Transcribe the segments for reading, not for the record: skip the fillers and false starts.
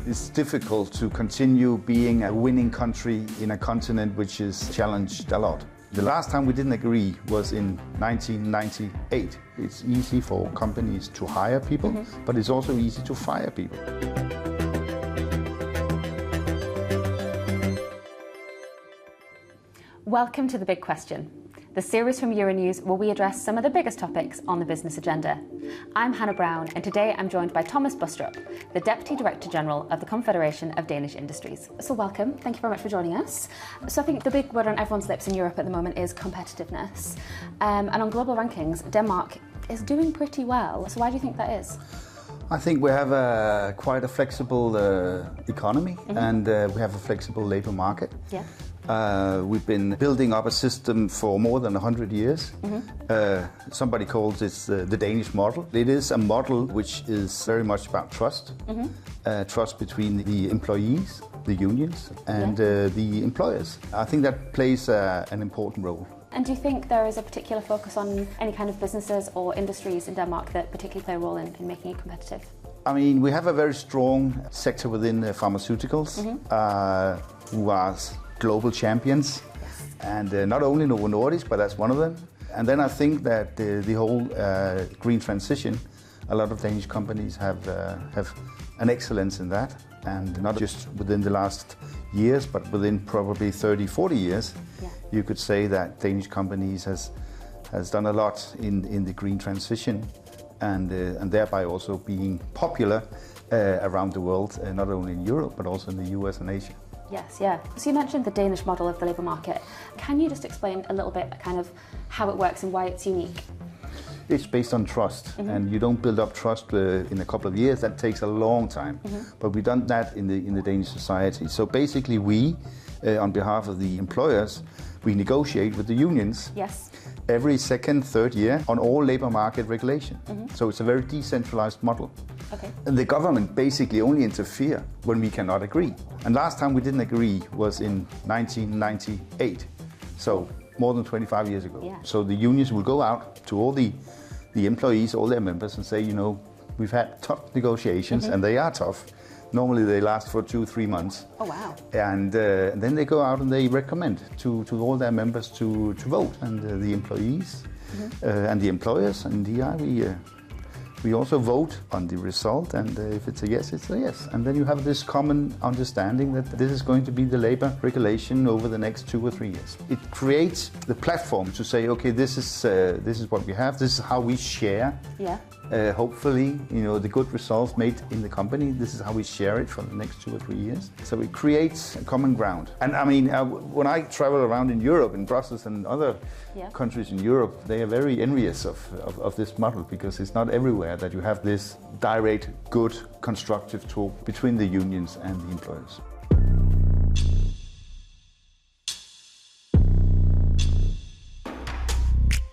It's difficult to continue being a winning country in a continent which is challenged a lot. The last time we didn't agree was in 1998. It's easy for companies to hire people, but it's also easy to fire people. Welcome to The Big Question, the series from Euronews where we address some of the biggest topics on the business agenda. I'm Hannah Brown, and today I'm joined by Thomas Bustrup, the Deputy Director General of the Confederation of Danish Industries. So welcome, thank you very much for joining us. So I think the big word on everyone's lips in Europe at the moment is competitiveness. And on global rankings, Denmark is doing pretty well. So why do you think that is? I think we have quite a flexible economy, and we have a flexible labour market. Yeah. We've been building up a system for more than 100 years. Somebody calls this the Danish model. It is a model which is very much about trust. Trust between the employees, the unions, and the employers. I think that plays an important role. And do you think there is a particular focus on any kind of businesses or industries in Denmark that particularly play a role in making it competitive? I mean, we have a very strong sector within pharmaceuticals who are global champions, and not only Novo Nordisk, but that's one of them. And then I think that the whole green transition, a lot of Danish companies have an excellence in that, and not just within the last years, but within probably 30, 40 years. You could say that Danish companies has done a lot in the green transition, and thereby also being popular around the world, not only in Europe, but also in the US and Asia. Yes, yeah. So you mentioned the Danish model of the labour market. Can you just explain a little bit kind of how it works and why it's unique? It's based on trust, and you don't build up trust in a couple of years. That takes a long time. But we've done that in the Danish society. So basically we, on behalf of the employers, we negotiate with the unions every second, third year on all labour market regulation. So it's a very decentralized model. And the government basically only interfere when we cannot agree. And last time we didn't agree was in 1998, so more than 25 years ago. So the unions will go out to all the employees, all their members, and say, you know, we've had tough negotiations, and they are tough. Normally they last for 2-3 months. Oh wow! And then they go out and they recommend to all their members to vote, and the employees and the employers and we also vote on the result, and if it's a yes, it's a yes. And then you have this common understanding that this is going to be the labour regulation over the next 2 or 3 years. It creates the platform to say, okay, this is what we have. This is how we share. Hopefully, you know, the good results made in the company. This is how we share it for the next 2 or 3 years. So it creates a common ground. And I mean, when I travel around in Europe, in Brussels and other countries in Europe, they are very envious of this model, because it's not everywhere that you have this direct, good, constructive talk between the unions and the employers.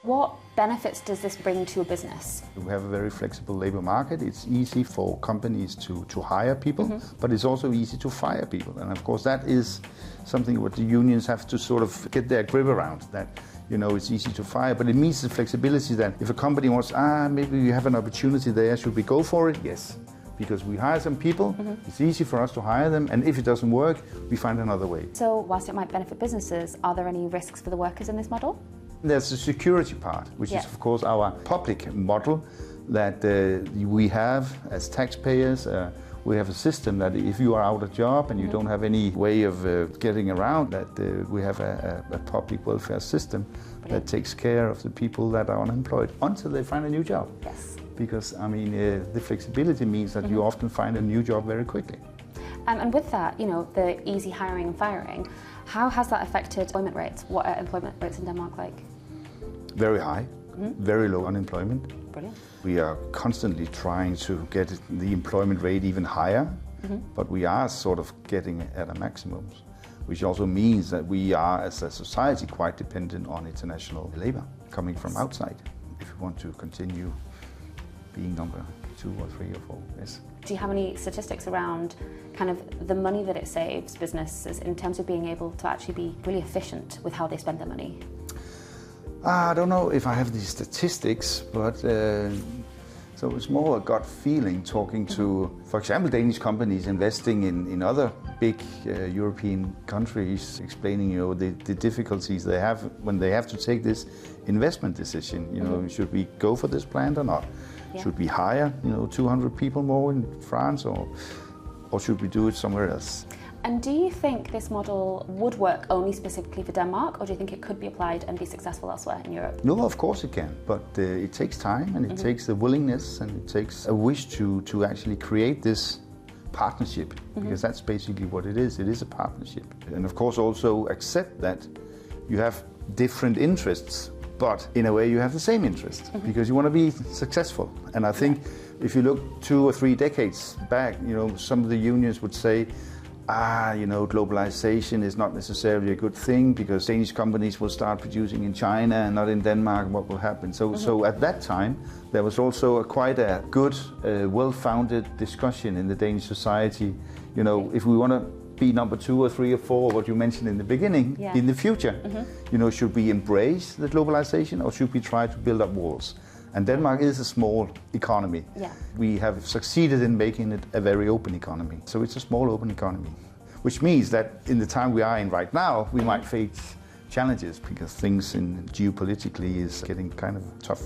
What benefits does this bring to a business? We have a very flexible labour market. It's easy for companies to hire people, but it's also easy to fire people. And of course that is something what the unions have to sort of get their grip around, that, you know, it's easy to fire, but it means the flexibility that if a company wants, maybe we have an opportunity there, should we go for it? Yes. Because we hire some people, it's easy for us to hire them, and if it doesn't work, we find another way. So whilst it might benefit businesses, are there any risks for the workers in this model? There's the security part, which is of course our public model that we have as taxpayers. We have a system that if you are out of job and you don't have any way of getting around that, we have a public welfare system that takes care of the people that are unemployed until they find a new job. Because, I mean, the flexibility means that you often find a new job very quickly. And with that, you know, the easy hiring and firing, how has that affected employment rates? What are employment rates in Denmark like? Very high, very low unemployment. Brilliant. We are constantly trying to get the employment rate even higher, but we are sort of getting at a maximum, which also means that we are, as a society, quite dependent on international labour coming from outside if we want to continue being number 2 or 3 or 4. Yes. Do you have any statistics around kind of the money that it saves businesses in terms of being able to actually be really efficient with how they spend their money? I don't know if I have the statistics, but So it's more a gut feeling talking to, for example, Danish companies investing in other big European countries, explaining the difficulties they have when they have to take this investment decision. Should we go for this plant or not? Yeah. Should we hire 200 people more in France or should we do it somewhere else? And do you think this model would work only specifically for Denmark, or do you think it could be applied and be successful elsewhere in Europe? No, of course it can, but it takes time and it takes the willingness and it takes a wish to actually create this partnership, because that's basically what it is. It is a partnership. And of course also accept that you have different interests, but in a way you have the same interest, because you want to be successful. And I think if you look 2 or 3 decades back, some of the unions would say, globalization is not necessarily a good thing because Danish companies will start producing in China and not in Denmark. What will happen? So at that time, there was also quite a good, well-founded discussion in the Danish society. If we want to be number 2 or 3 or 4, what you mentioned in the beginning, in the future, should we embrace the globalization or should we try to build up walls? And Denmark is a small economy. Yeah. We have succeeded in making it a very open economy. So it's a small open economy, which means that in the time we are in right now, we might face challenges because things geopolitically is getting kind of tough.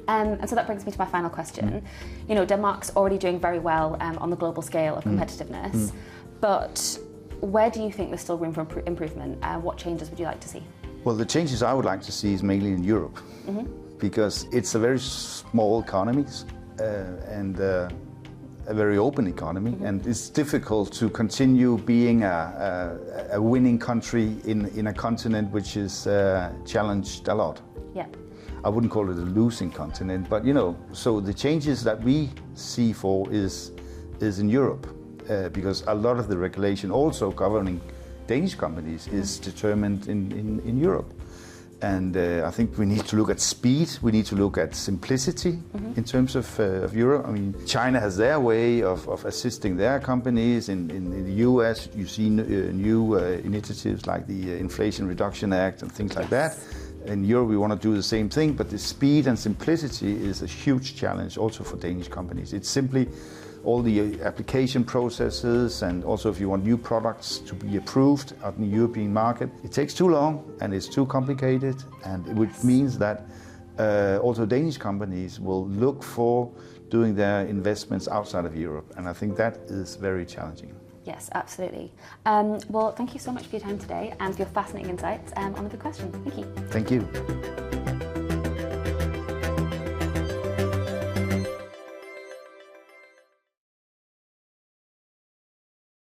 And so that brings me to my final question. Denmark's already doing very well on the global scale of competitiveness, but where do you think there's still room for improvement? What changes would you like to see? Well, the changes I would like to see is mainly in Europe. Because it's a very small economy and a very open economy, and it's difficult to continue being a winning country in a continent which is challenged a lot. Yeah. I wouldn't call it a losing continent, but so the changes that we see for is in Europe, because a lot of the regulation also governing Danish companies is determined in Europe. And I think we need to look at speed, we need to look at simplicity in terms of Europe. I mean, China has their way of assisting their companies. In the US, you see new initiatives like the Inflation Reduction Act and things like that. In Europe, we want to do the same thing, but the speed and simplicity is a huge challenge also for Danish companies. It's simply all the application processes, and also if you want new products to be approved on the European market, it takes too long and it's too complicated, and which means that also Danish companies will look for doing their investments outside of Europe, and I think that is very challenging. Yes, absolutely. Well, thank you so much for your time today and for your fascinating insights on the big question. Thank you. Thank you.